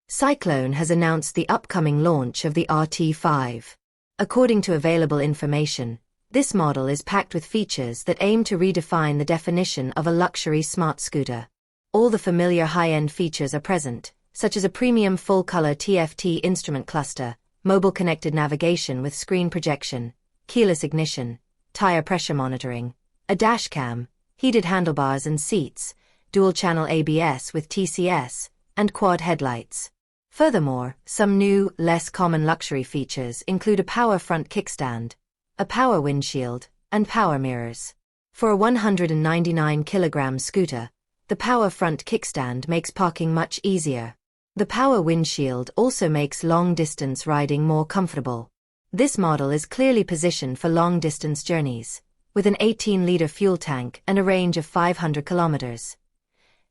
Cyclone has announced the upcoming launch of the RT5. According to available information, this model is packed with features that aim to redefine the definition of a luxury smart scooter. All the familiar high-end features are present, such as a premium full-color TFT instrument cluster, mobile connected navigation with screen projection, keyless ignition, tire pressure monitoring, a dashcam, heated handlebars and seats, dual-channel ABS with TCS, and quad headlights. Furthermore, some new, less common luxury features include a power front kickstand, a power windshield, and power mirrors. For a 199-kilogram scooter, the power front kickstand makes parking much easier. The power windshield also makes long-distance riding more comfortable. This model is clearly positioned for long-distance journeys, with an 18-liter fuel tank and a range of 500 kilometers.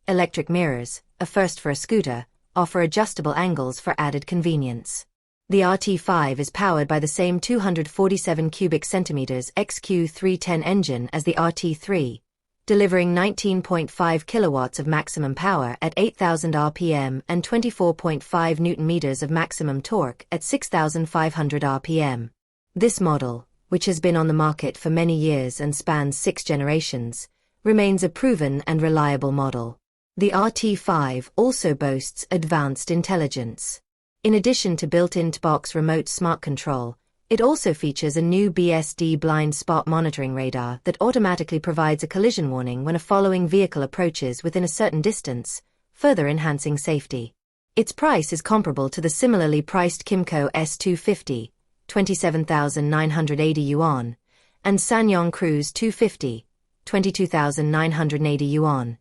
Electric mirrors, a first for a scooter, offer adjustable angles for added convenience. The RT5 is powered by the same 247 cubic centimeters XQ310 engine as the RT3, delivering 19.5 kilowatts of maximum power at 8,000 RPM and 24.5 Newton-meters of maximum torque at 6,500 RPM. This model, which has been on the market for many years and spans 6 generations, remains a proven and reliable model. The RT5 also boasts advanced intelligence. In addition to built-in box remote smart control, it also features a new BSD blind spot monitoring radar that automatically provides a collision warning when a following vehicle approaches within a certain distance, further enhancing safety. Its price is comparable to the similarly priced Kymco S250, 27,980 yuan, and SsangYong Cruise 250, 22,980 yuan.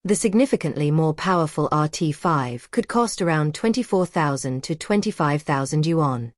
The significantly more powerful RT5 could cost around 24,000 to 25,000 yuan.